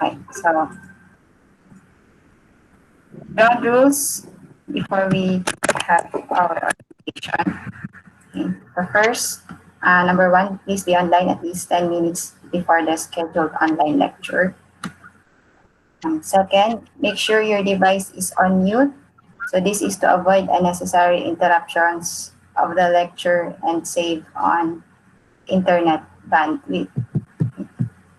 Okay, so ground rules before we have our orientation. Okay. So first, number one, please be online at least 10 minutes before the scheduled online lecture. Second, make sure your device is on mute. So this is to avoid unnecessary interruptions of the lecture and save on internet bandwidth.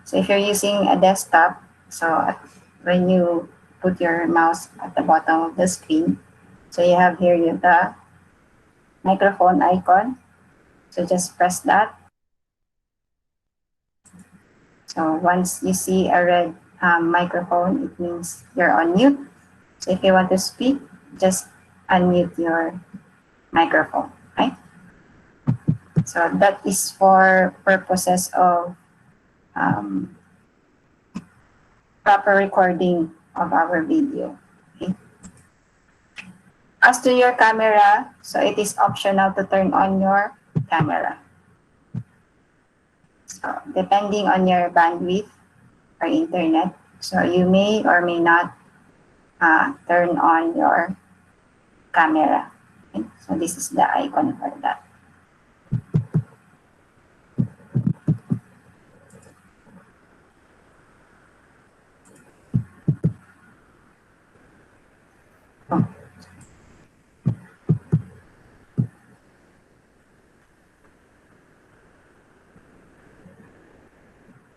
So if you're using a desktop, so when you put your mouse at the bottom of the screen, so you have here the microphone icon. So just press that. So once you see a red microphone, it means you're on mute. So if you want to speak, just unmute your microphone, right? So that is for purposes of um, proper recording of our video. Okay? As to your camera, so it is optional to turn on your camera. So depending on your bandwidth or internet, so you may or may not turn on your camera. Okay? So this is the icon for that. Oh.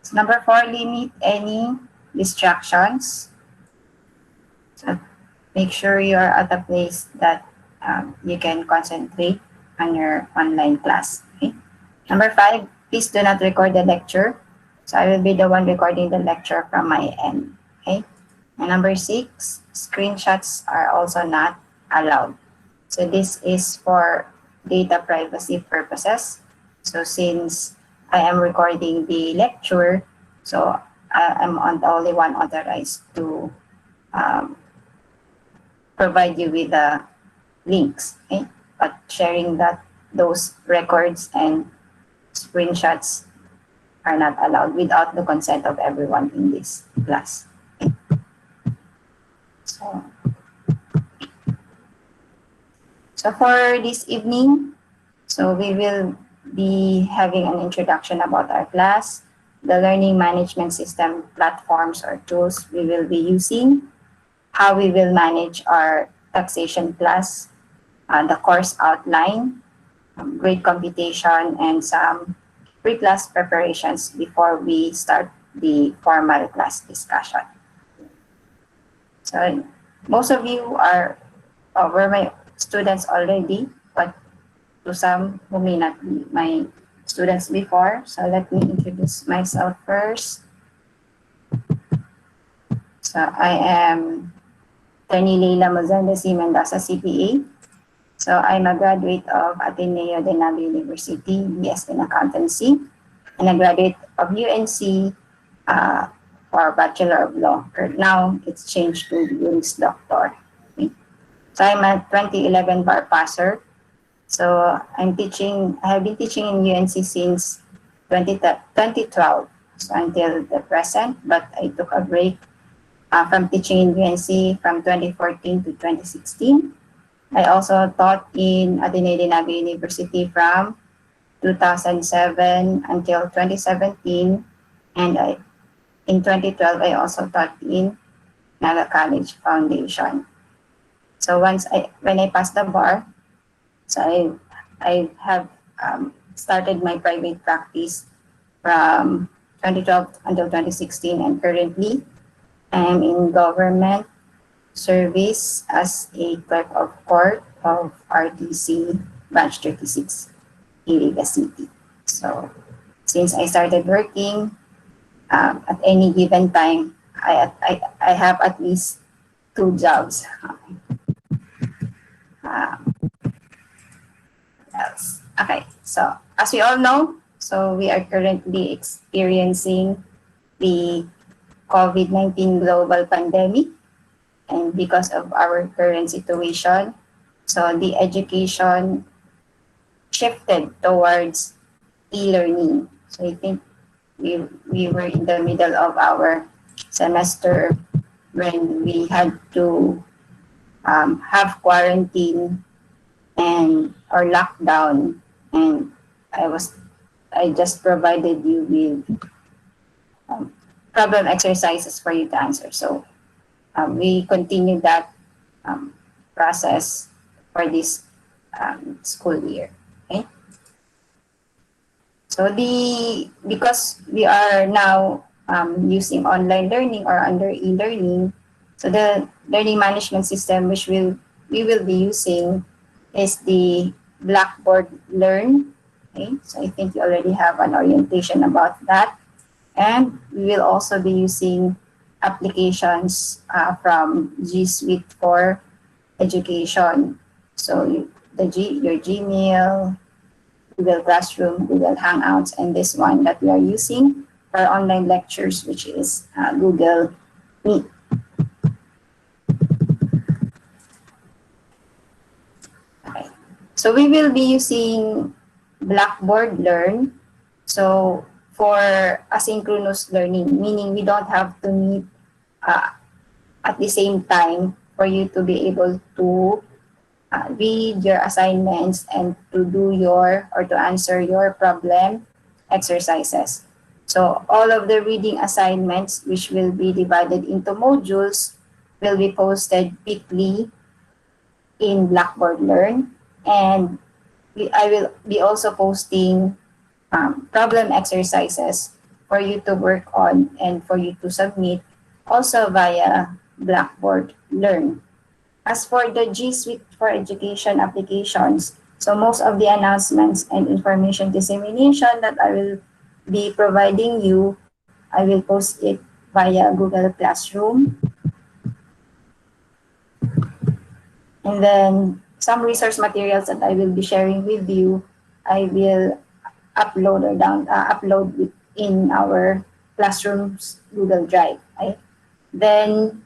So number 4, limit any distractions. So make sure you're at a place that you can concentrate on your online class. Okay? Number 5, please do not record the lecture. So I will be the one recording the lecture from my end. Okay. And number 6, screenshots are also not allowed. So this is for data privacy purposes. So since I am recording the lecture, so I'm the only one authorized to um, provide you with the links. Okay? But sharing those records and screenshots are not allowed without the consent of everyone in this class. Okay? So for this evening, so we will be having an introduction about our class, the learning management system platforms or tools we will be using, how we will manage our taxation class, the course outline, grade computation, and some pre-class preparations before we start the formal class discussion. So most of you were my students already, but to some who may not be my students before. So let me introduce myself first. So I am Attorney Leila Mozenda C. Mendoza, CPA. So I'm a graduate of Ateneo de Naga University, BS in Accountancy, and a graduate of UNC for Bachelor of Law. Now it's changed to Juris Doctor. Okay. So I'm a 2011 bar passer. So I have been teaching in UNC since 2012, so until the present, but I took a break from teaching in UNC from 2014 to 2016. I also taught in Ateneo de Naga University from 2007 until 2017, and in 2012 I also taught in Naga College Foundation. So when I passed the bar, so I have started my private practice from 2012 until 2016, and currently I am in government service as a clerk of court of RTC Branch 36, Iriga City. So since I started working, at any given time, I have at least 2 jobs. Else. Okay, so as we all know, so we are currently experiencing the COVID-19 global pandemic, and because of our current situation, so the education shifted towards e-learning. So I think we were in the middle of our semester when we had to have quarantine and or lockdown, and I was I just provided you with um, problem exercises for you to answer. So we continue that um, process for this school year. Okay. So because we are now using online learning or under e-learning, so the learning management system which we will be using is the Blackboard Learn. Okay, so I think you already have an orientation about that, and we will also be using applications from G Suite for education. So your Gmail, Google Classroom, Google Hangouts, and this one that we are using for online lectures, which is Google Meet. Okay. So we will be using Blackboard Learn. So for asynchronous learning, meaning we don't have to meet uh, at the same time for you to be able to read your assignments and to do your or to answer your problem exercises. So all of the reading assignments, which will be divided into modules, will be posted weekly in Blackboard Learn. And I will be also posting problem exercises for you to work on and for you to submit also via Blackboard Learn. As for the G Suite for Education applications, so most of the announcements and information dissemination that I will be providing you, I will post it via Google Classroom. And then some resource materials that I will be sharing with you, I will upload in our Classroom's Google Drive. Right? Then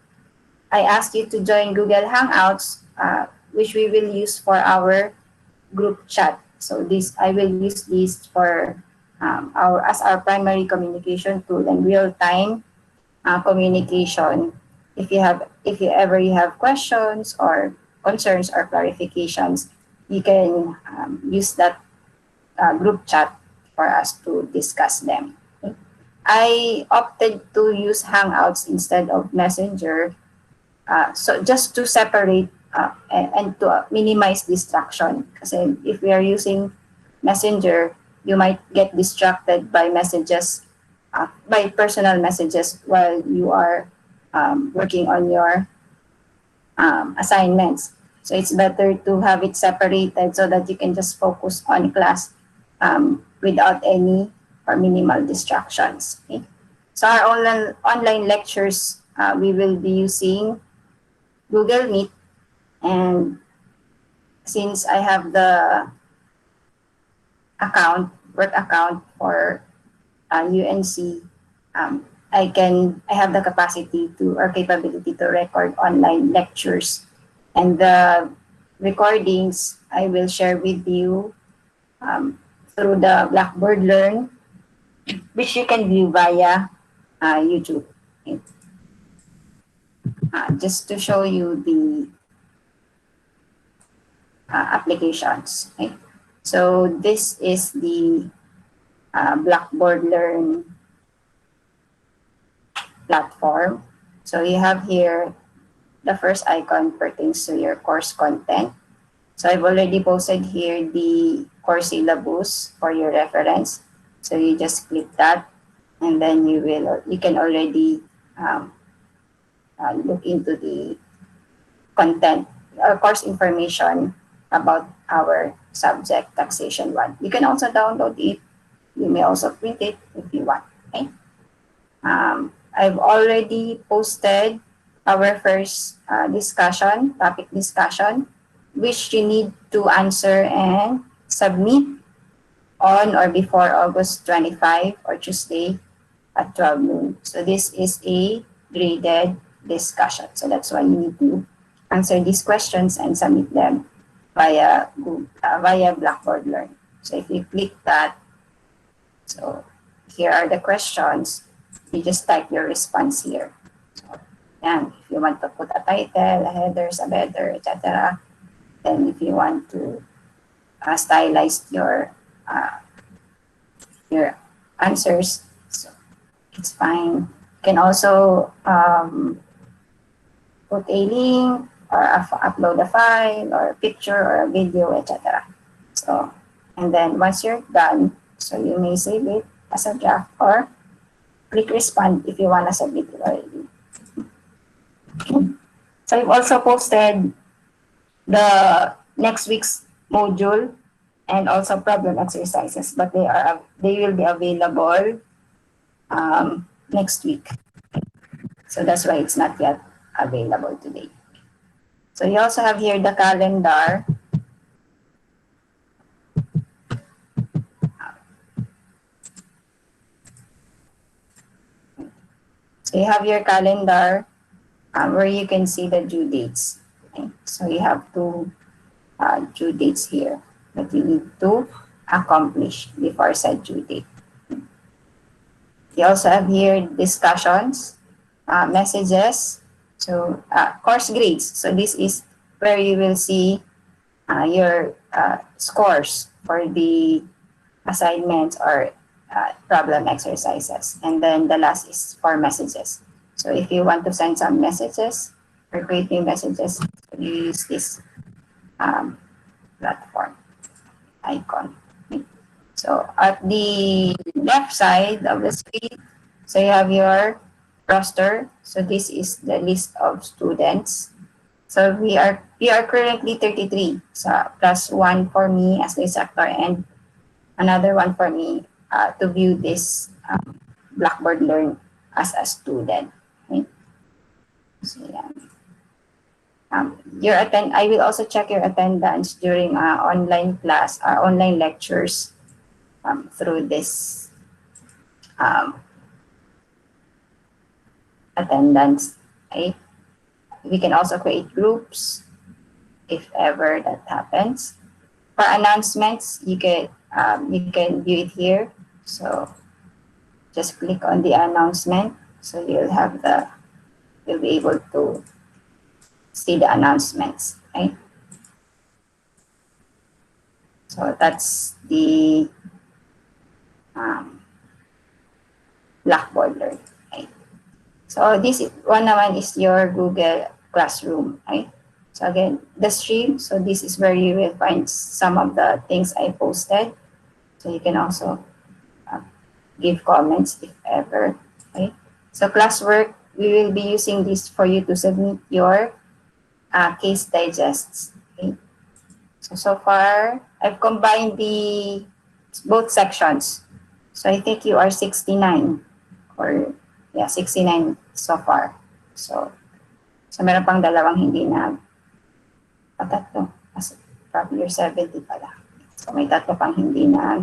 I ask you to join Google Hangouts, which we will use for our group chat. So this I will use this for our primary communication tool and real time communication. If you have questions or concerns or clarifications, you can use that group chat for us to discuss them. Okay? I opted to use Hangouts instead of Messenger, so just to separate and to minimize distraction. Because if we are using Messenger, you might get distracted by messages, by personal messages while you are working on your assignments. So it's better to have it separated so that you can just focus on class without any or minimal distractions. Okay? So our online lectures, we will be using Google Meet, and since I have the work account for UNC, I have the capacity to or capability to record online lectures, and the recordings I will share with you through the Blackboard Learn, which you can view via YouTube. Okay. Just to show you the applications. Okay? So this is the Blackboard Learn platform. So you have here the first icon pertains to your course content. So I've already posted here the course syllabus for your reference. So you just click that, and then you can already look into the content or course information about our subject taxation 1. You can also download it. You may also print it if you want. Okay. I've already posted our first topic discussion, which you need to answer and submit on or before August 25 or Tuesday at 12 noon. So this is a graded discussion. So that's why you need to answer these questions and submit them via Blackboard Learn. So if you click that, so here are the questions. you just type your response here. So, and if you want to put a title, a header, subheader, etc., then if you want to stylize your answers, so it's fine. You can also put a link or upload a file or a picture or a video, etc. So, and then once you're done, so you may save it as a draft or click respond if you want to submit it already. So I've also posted the next week's module and also problem exercises, but they will be available next week. So that's why it's not yet available today. So you also have here the calendar. So you have your calendar where you can see the due dates. Okay? So you have two due dates here that you need to accomplish before said due date. You also have here discussions, messages, so course grades. So this is where you will see your scores for the assignments or problem exercises. And then the last is for messages. So if you want to send some messages or create new messages, you use this platform icon. So at the left side of the screen, so you have your roster. So this is the list of students. So we are currently 33. So plus one for me as the instructor and another one for me to view this Blackboard Learn as a student. Okay? So yeah. I will also check your attendance during online class, online lectures through this attendance. Okay? We can also create groups if ever that happens. For announcements, you can view it here. So just click on the announcement. So you'll be able to see the announcements. Right? So that's the Blackboard Learn. Right? So one naman is your Google Classroom. Right? So again, the stream. So this is where you will find some of the things I posted. So you can also give comments if ever. Okay? So classwork, we will be using this for you to submit your case digests. Okay? So far, I've combined both sections. So I think you are 69 or 69 so far. So meron pang dalawang hindi na tatlo. Probably you're 70 pala. So may tatlo pang hindi na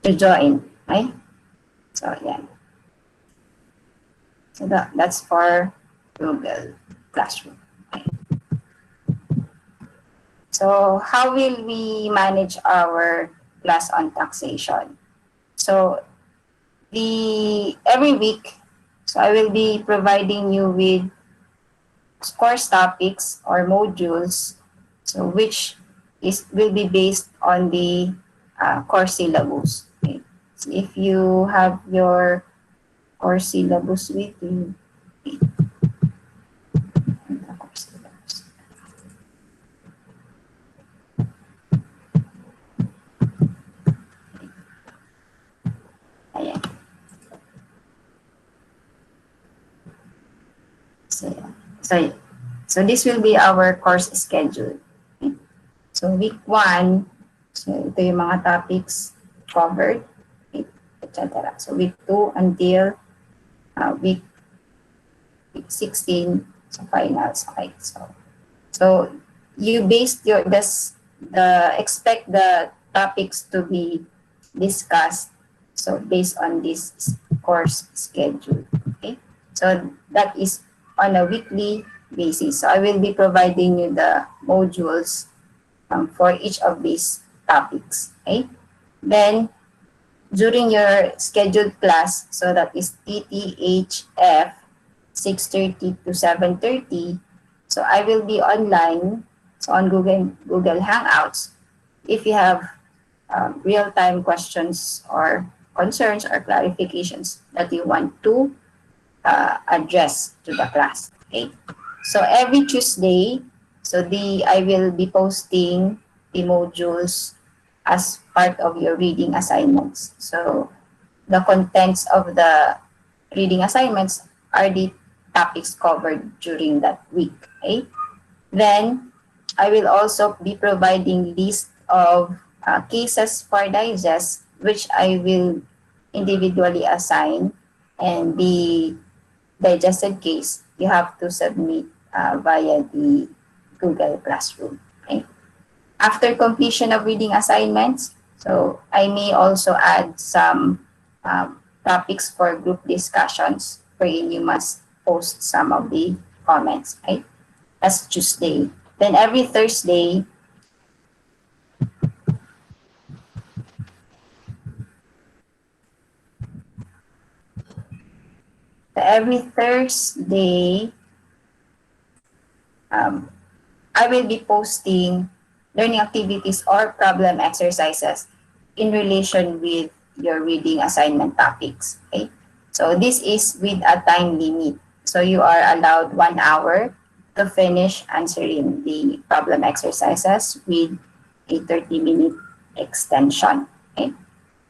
to join. Okay? So yeah. So that's for Google Classroom. Okay. So how will we manage our class on taxation? So every week, so I will be providing you with course topics or modules, so which will be based on the course syllabus. Okay. So if you have your course syllabus with you, ayan. So this will be our course schedule. Okay. So week 1, so ito yung mga topics covered, okay, etc. So week 2 until week 16, so finals. Okay. So you based expect the topics to be discussed, so based on this course schedule. Okay. So that is on a weekly basis. So I will be providing you the modules for each of these topics. Okay. Then during your scheduled class, so that is TTHF 6:30 to 7:30. So I will be online, so on Google Hangouts. If you have real-time questions or concerns or clarifications that you want to address to the class. Okay. So every Tuesday, I will be posting the modules as part of your reading assignments. So the contents of the reading assignments are the topics covered during that week. Okay. Then I will also be providing list of cases for digest, which I will individually assign, and the digested case you have to submit via the Google Classroom. Okay? After completion of reading assignments, so I may also add some topics for group discussions wherein you must post some of the comments. Right? That's Tuesday. Then every Thursday, um, I will be posting learning activities or problem exercises in relation with your reading assignment topics. Okay? So this is with a time limit. So you are allowed 1 hour to finish answering the problem exercises with a 30-minute extension. Okay?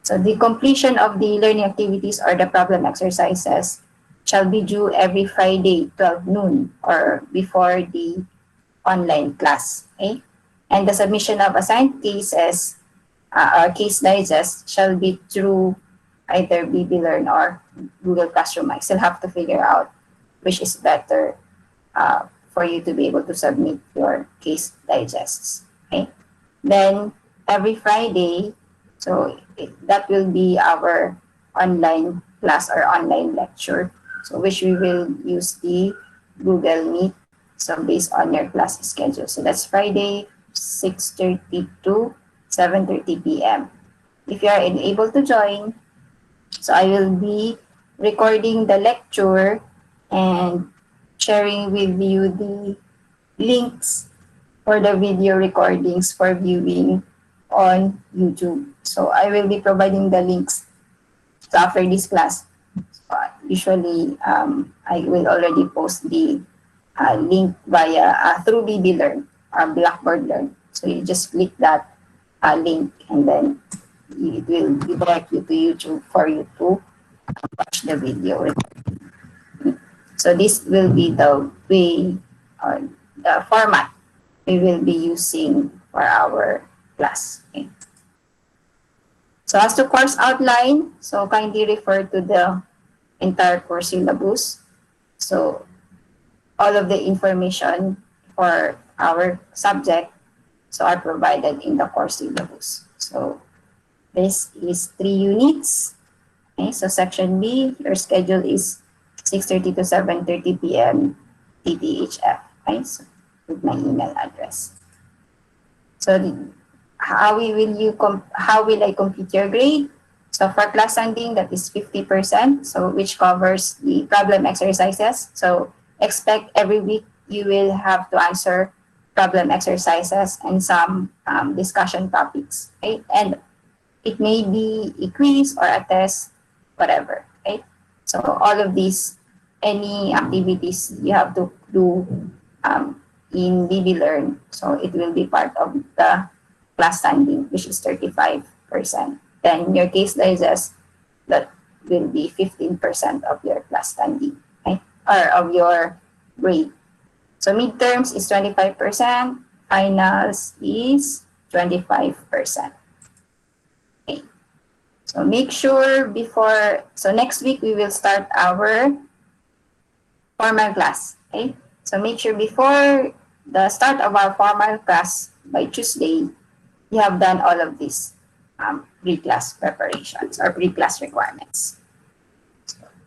So the completion of the learning activities or the problem exercises shall be due every Friday, 12 noon, or before the online class. Okay? And the submission of assigned cases or case digest shall be through either BB Learn or Google Classroom. I still have to figure out which is better for you to be able to submit your case digests. Okay? Then every Friday, that will be our online class or online lecture, so which we will use the Google Meet, so based on your class schedule. So that's Friday, 6:30 to 7:30 p.m. If you are unable to join, so I will be recording the lecture and sharing with you the links for the video recordings for viewing on YouTube. So I will be providing the links. So after this class, usually I will already post the link via through BB Learn or Blackboard Learn. So you just click that link, and then it will direct you to YouTube for you to watch the video. So this will be the way or the format we will be using for our class. Okay. So as to course outline, so kindly refer to the entire course syllabus. So all of the information for our subject are provided in the course syllabus. So this is 3 units. Okay, so section B, your schedule is 6:30 to 7:30 p.m. TTHF. Okay, so with my email address. So how will I compute your grade? So for class ending, that is 50%, so which covers the problem exercises. So expect every week you will have to answer problem exercises and some discussion topics. Okay? And it may be a quiz or a test, whatever. Okay? So all of these, any activities you have to do in BB Learn, so it will be part of the class standing, which is 35%. Then your case digest, that will be 15% of your class standing, okay? Or of your grade. So midterms is 25%, finals is 25%. Okay. So make sure so next week we will start our formal class, okay? So make sure before the start of our formal class by Tuesday, you have done all of these pre-class preparations or pre-class requirements.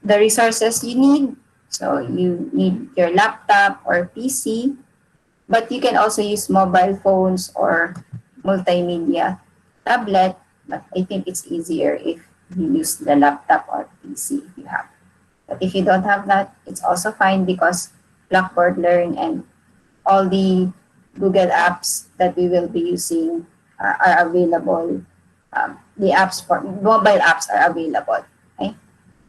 The resources you need, so you need your laptop or PC, but you can also use mobile phones or multimedia tablet, but I think it's easier if you use the laptop or PC if you have. But if you don't have that, it's also fine because Blackboard Learn and all the Google apps that we will be using are available. The apps for mobile apps are available. Okay?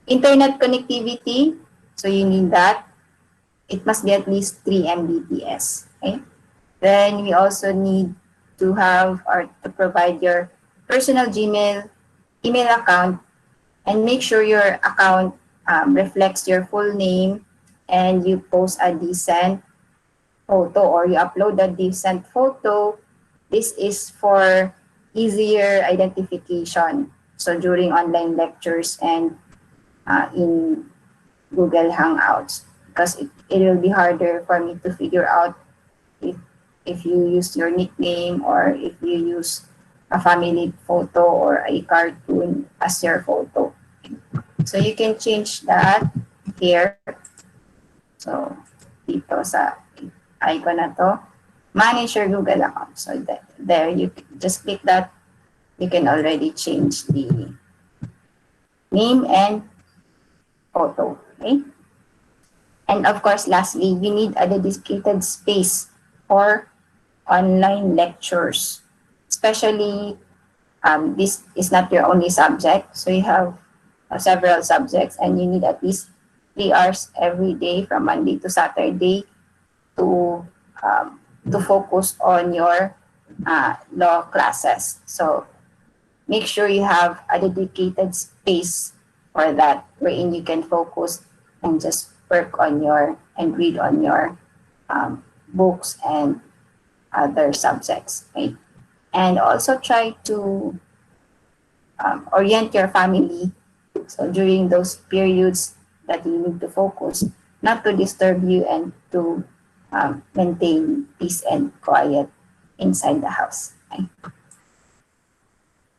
Internet connectivity, so you need that. It must be at least 3 Mbps. Okay? Then we also need to have or to provide your personal Gmail email account and make sure your account reflects your full name and you post a decent photo or you upload a decent photo. This is for easier identification. So during online lectures and in Google Hangouts, because it will be harder for me to figure out if if you use your nickname or if you use a family photo or a cartoon as your photo. So you can change that here. So dito sa icon na to, manage your Google account. So there you just click that. You can already change the name and photo. Okay. And of course, lastly, you need a dedicated space for online lectures, especially this is not your only subject. So you have several subjects and you need at least 3 hours every day from Monday to Saturday to focus on your law classes. So make sure you have a dedicated space for that wherein you can focus and just work on your and read on your books and other subjects, right? And also try to orient your family. So during those periods that you need to focus, not to disturb you and to maintain peace and quiet inside the house. Okay?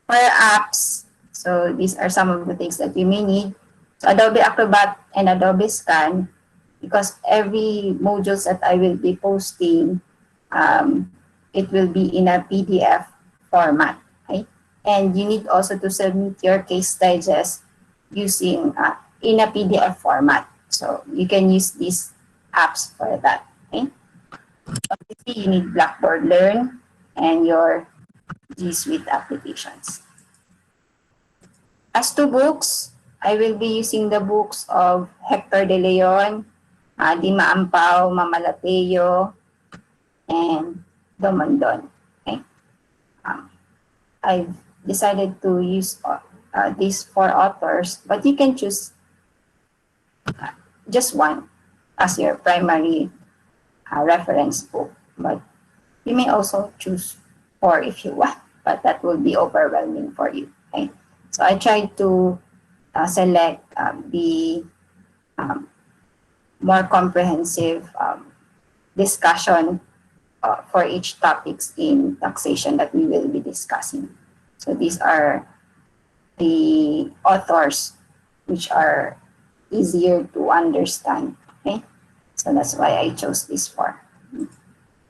For apps, so these are some of the things that you may need. So Adobe Acrobat and Adobe Scan, because every modules that I will be posting, it will be in a PDF format. Okay? And you need also to submit your case digest using in a PDF format. So you can use these apps for that. Okay? Obviously, you need Blackboard Learn and your G Suite applications. As to books, I will be using the books of Hector De Leon, Di Maampaw, Mamalateo, and Domondon. Okay? I've decided to use these 4 authors, but you can choose just one as your primary reference book. But you may also choose 4 if you want, but that will be overwhelming for you. Okay? So I tried to select the more comprehensive discussion for each topics in taxation that we will be discussing. So these are the authors which are easier to understand. Okay, so that's why I chose this 4.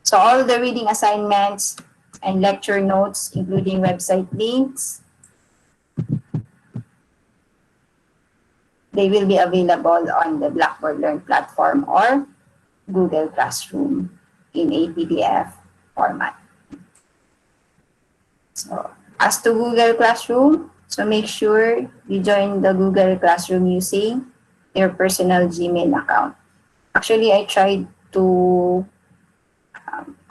So all the reading assignments and lecture notes, including website links, they will be available on the Blackboard Learn platform or Google Classroom in a PDF format. So as to Google Classroom, so make sure you join the Google Classroom using your personal Gmail account. Actually, I tried to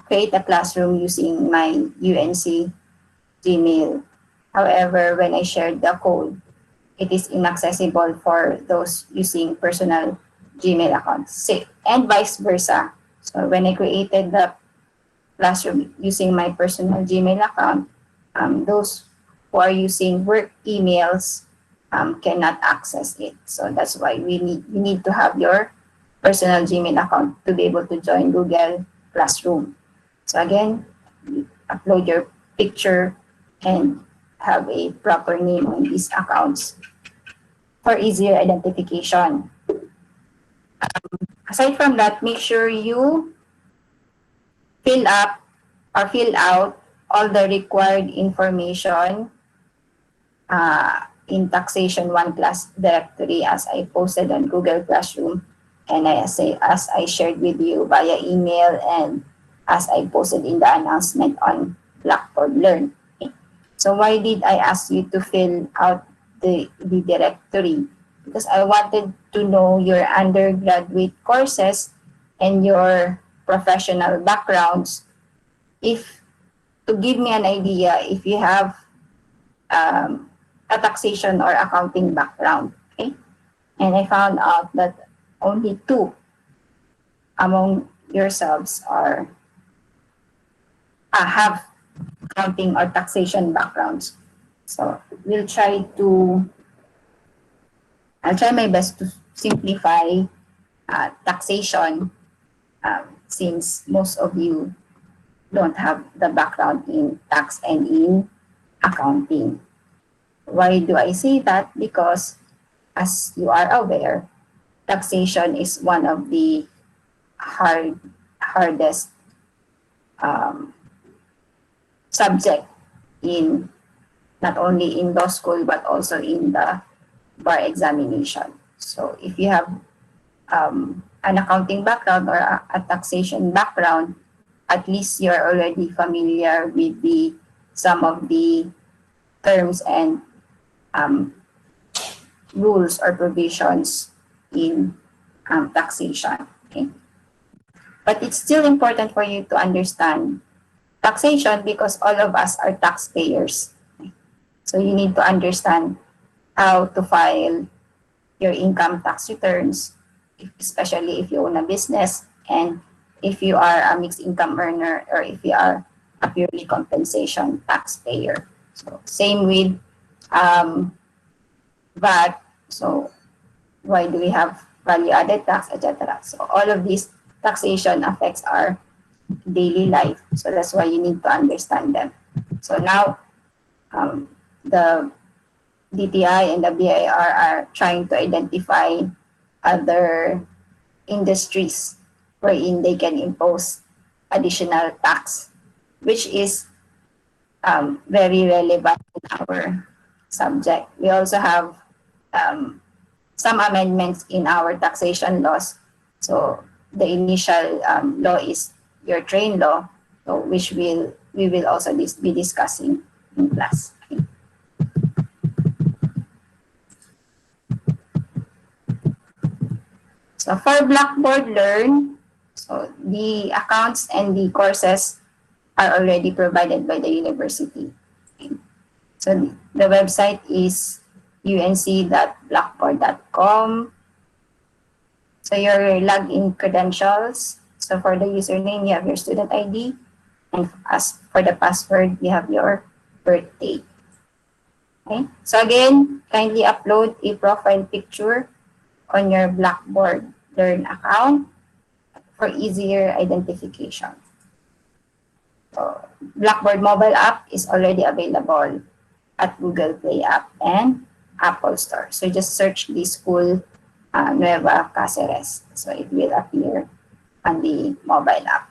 create a classroom using my UNC Gmail. However, when I shared the code, it is inaccessible for those using personal Gmail accounts, and vice versa. So when I created the classroom using my personal Gmail account, those who are using work emails cannot access it. So that's why you need to have your personal Gmail account to be able to join Google Classroom. So again, upload your picture and have a proper name on these accounts for easier identification. Aside from that, make sure you fill up or fill out all the required information in Taxation 1 class directory as I posted on Google Classroom, and as I shared with you via email, and as I posted in the announcement on Blackboard Learn. Okay. So why did I ask you to fill out the directory? Because I wanted to know your undergraduate courses and your professional backgrounds, if to give me an idea if you have a taxation or accounting background. Okay, and I found out that only two among yourselves are have accounting or taxation backgrounds. So we'll try to. I'll try my best to simplify taxation, since most of you don't have the background in tax and in accounting. Why do I say that? Because, as you are aware, taxation is one of the hardest um, subject in not only in law school but also in the bar examination. So if you have an accounting background or a taxation background, at least you're already familiar with the some of the terms and um, rules or provisions in taxation. Okay? But it's still important for you to understand taxation because all of us are taxpayers. Okay? So you need to understand how to file your income tax returns, especially if you own a business and if you are a mixed income earner or if you are a purely compensation taxpayer. So same with VAT. So why do we have value added tax, etc. So all of these taxation affects our daily life. So that's why you need to understand them. So now the DTI and the BIR are trying to identify other industries wherein they can impose additional tax, which is very relevant in our subject. We also have some amendments in our taxation laws. So the initial law is your train law, so which we will also be discussing in class. Okay. So for Blackboard Learn, so the accounts and the courses are already provided by the university. Okay. So the website is unc.blackboard.com. So your login credentials. So for the username, you have your student ID. And as for the password, you have your birthday. Okay. So again, kindly upload a profile picture on your Blackboard Learn account for easier identification. So Blackboard mobile app is already available at Google Play app and Apple Store. So just search the school Nueva Cáceres. So it will appear on the mobile app.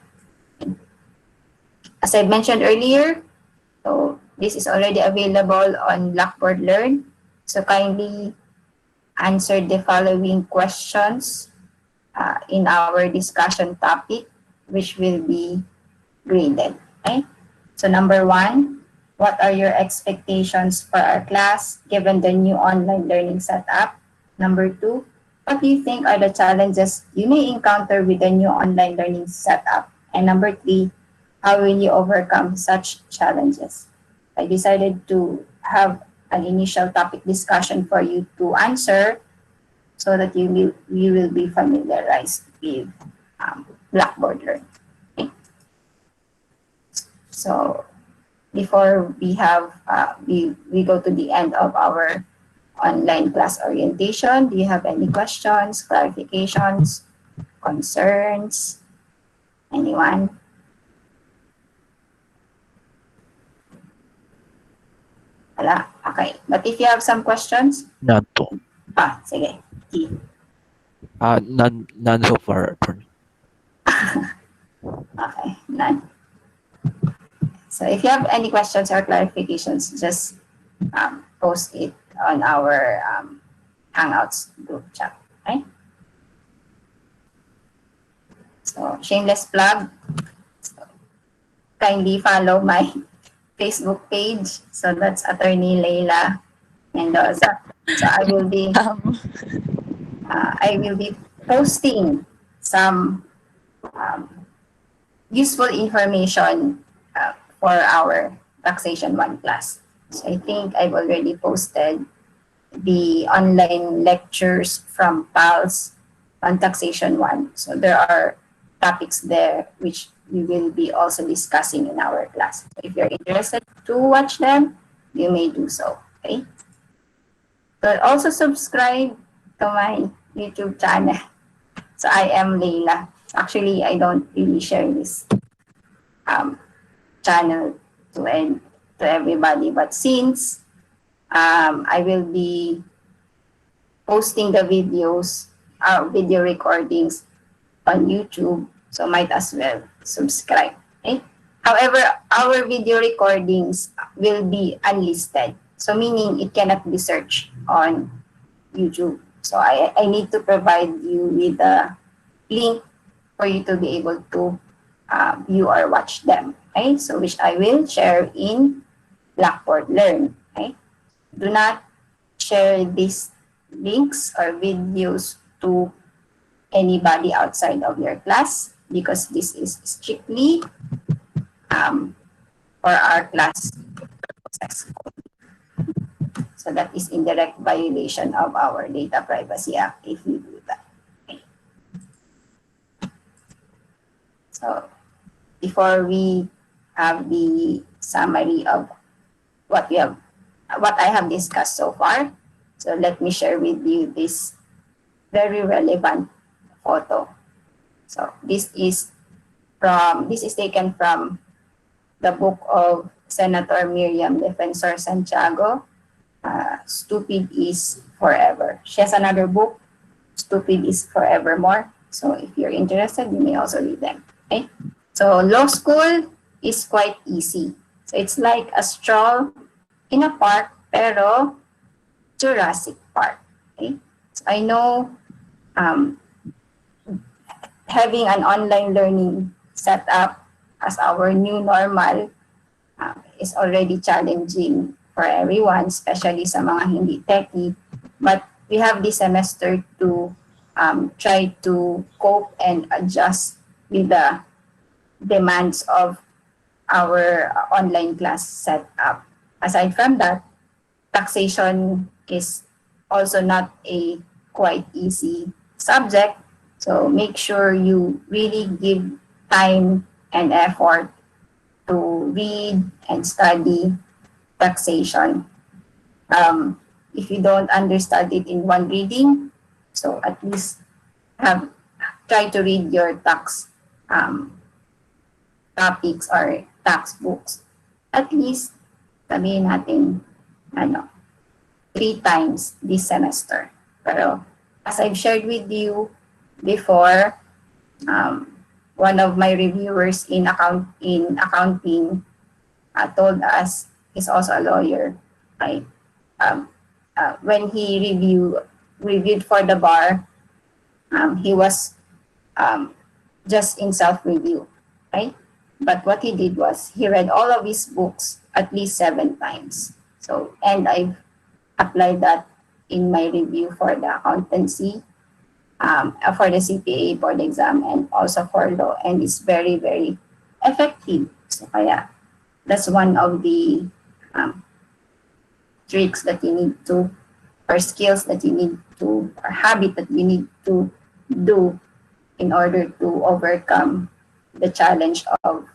As I mentioned earlier, so this is already available on Blackboard Learn. So kindly answer the following questions in our discussion topic, which will be graded. Okay? So number 1, what are your expectations for our class given the new online learning setup? Number 2, what do you think are the challenges you may encounter with the new online learning setup? And number 3, how will you overcome such challenges? I decided to have an initial topic discussion for you to answer so that you will be familiarized with Blackboard Learn. Okay. So before we have we go to the end of our online class orientation, do you have any questions, clarifications, concerns? Anyone? Wala? Okay. But if you have some questions? None po. Sige. None so far, attorney. Okay, none. So if you have any questions or clarifications, just post it on our Hangouts group chat. Okay? So, shameless plug. So, kindly follow my Facebook page. So that's Attorney Leila Mendoza. So I will be posting some um, useful information for our Taxation 1 class. So I think I've already posted the online lectures from PALS on Taxation 1. So there are topics there which we will be also discussing in our class. So if you're interested to watch them, you may do so. Okay. So also subscribe to my YouTube channel. So I am Leila. Actually, I don't really share this um, channel to everybody, but since I will be posting the video recordings on YouTube, so might as well subscribe. Okay? However, our video recordings will be unlisted. So meaning it cannot be searched on YouTube. So I need to provide you with a link for you to be able to view or watch them. Okay? So which I will share in Blackboard Learn. Okay? Do not share these links or videos to anybody outside of your class because this is strictly for our class purposes. So that is in direct violation of our Data Privacy Act if you do that. Okay. So before we have the summary of what I have discussed so far, so let me share with you this very relevant photo. So this is taken from the book of Senator Miriam Defensor Santiago, Stupid is Forever. She has another book, Stupid is Forevermore. So if you're interested, you may also read them. Okay. So law school is quite easy. So it's like a stroll in a park, pero Jurassic Park. Okay. So I know having an online learning set up as our new normal is already challenging for everyone, especially sa mga hindi techie. But we have this semester to try to cope and adjust with the demands of our online class setup. Aside from that, taxation is also not a quite easy subject. So make sure you really give time and effort to read and study taxation. If you don't understand it in one reading, so at least try to read your tax topics or tax books. At least, sabihin natin, 3 times this semester. Pero as I've shared with you before, one of my reviewers in accounting told us, he's also a lawyer, right? When he reviewed for the bar, he was just in self-review, right? But what he did was he read all of his books at least 7 times. So, and I've applied that in my review for the accountancy, for the CPA board exam, and also for law, and it's very, very effective. So, kaya that's one of the tricks that you need to, or skills that you need to, or habit that you need to do in order to overcome the challenge of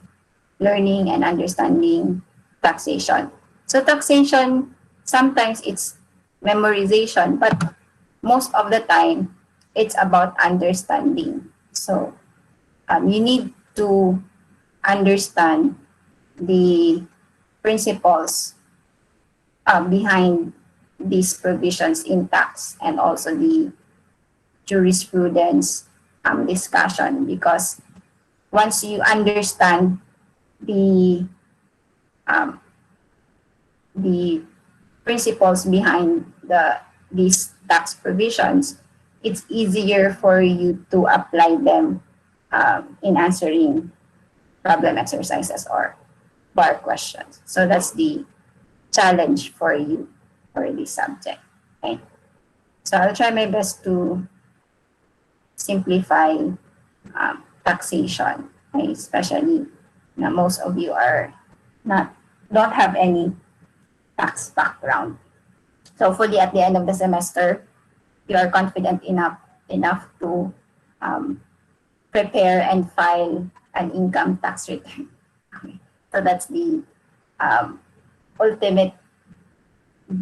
learning and understanding taxation. So taxation, sometimes it's memorization, but most of the time, it's about understanding. So you need to understand the principles behind these provisions in tax and also the jurisprudence discussion, because once you understand the principles behind these tax provisions, it's easier for you to apply them in answering problem exercises or bar questions. So that's the challenge for you for this subject. Okay. So I'll try my best to simplify taxation, okay? Especially na most of you are not don't have any tax background. So hopefully at the end of the semester, you are confident enough to um, prepare and file an income tax return. Okay. So that's the um, ultimate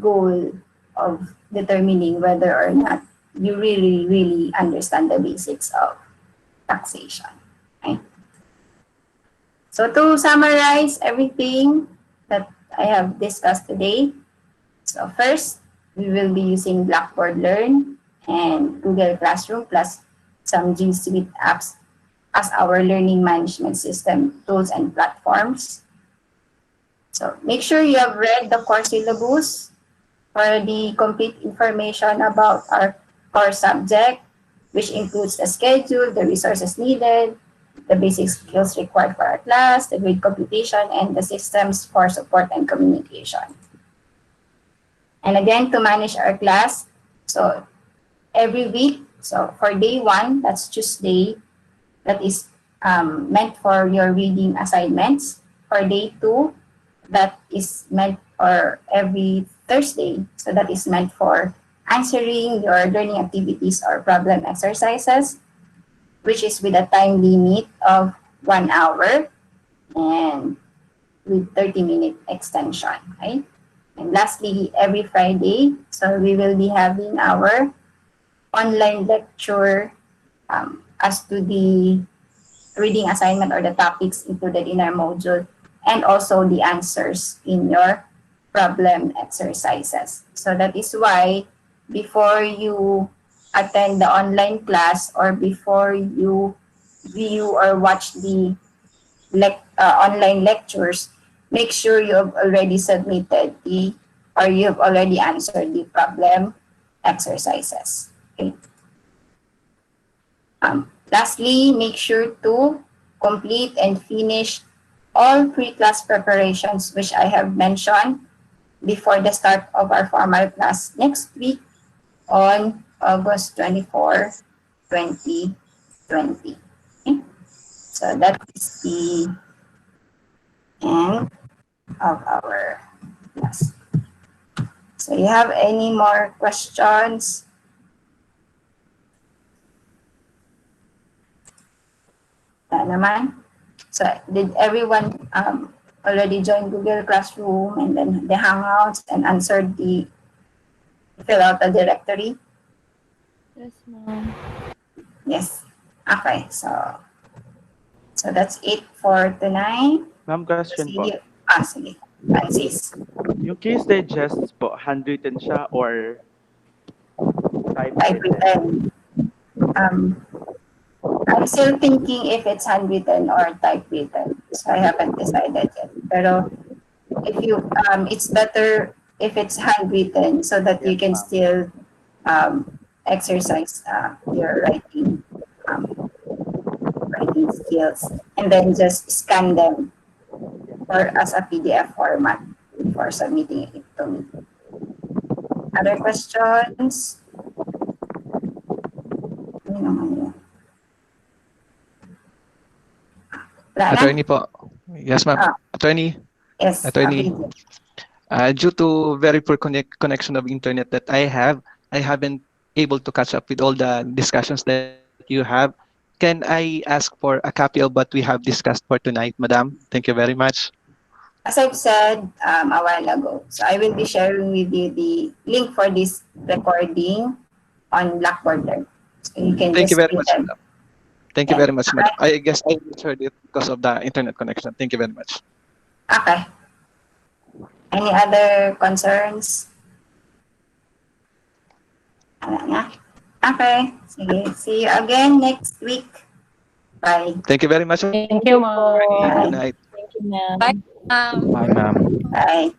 goal of determining whether or not you really understand the basics of taxation. Okay? So to summarize everything that I have discussed today, so first, we will be using Blackboard Learn and Google Classroom plus some G Suite apps as our learning management system tools and platforms. So make sure you have read the course syllabus for the complete information about our core subject, which includes the schedule, the resources needed, the basic skills required for our class, the grade computation, and the systems for support and communication. And again, to manage our class, so every week, so for day 1, that's Tuesday, that is meant for your reading assignments. For day 2, that is meant for every Thursday, so that is meant for answering your learning activities or problem exercises, which is with a time limit of 1 hour and with 30-minute extension, right? And lastly, every Friday, so we will be having our online lecture as to the reading assignment or the topics included in our module, and also the answers in your problem exercises. So that is why before you attend the online class or before you view or watch the online lectures, make sure you have already submitted the or you have already answered the problem exercises. Okay. Lastly, make sure to complete and finish all pre-class preparations which I have mentioned before the start of our formal class next week on August 24, 2020. Okay? So that is the end of our class. So you have any more questions? Naman. So did everyone already join Google Classroom and then the Hangouts and answered the fill out the directory? Yes, ma'am. Yes. Okay. So that's it for tonight. Ma'am, question See po. you. Sige. Francis. Yung case digest po, handwritten siya or typewritten? Typewritten. Um, I'm still thinking if it's handwritten or typewritten. So I haven't decided yet. Pero if you it's better if it's handwritten so that you Yes, can ma'am. still exercise your writing skills, and then just scan them or as a PDF format before submitting it to me. Other questions? Ano naman yun? Wala na? Attorney po. Yes, ma'am. Ah, Attorney, yes. attorney. Okay. Due to very poor connection of internet that I haven't able to catch up with all the discussions that you have. Can I ask for a copy of what we have discussed for tonight, madam? Thank you very much. As I've said a while ago, so I will be sharing with you the link for this recording on Blackboard Learn. So you can Thank you just very read much, them. madam. Thank you And, very much, madam. I guess I misheard it because of the internet connection. Thank you very much. okay. Any other concerns? Wala na? Okay. Sige. See you again next week. Bye. Thank you very much. Thank you, ma'am. Good Bye. night. Thank you, ma'am. Bye. Bye, ma'am. Bye.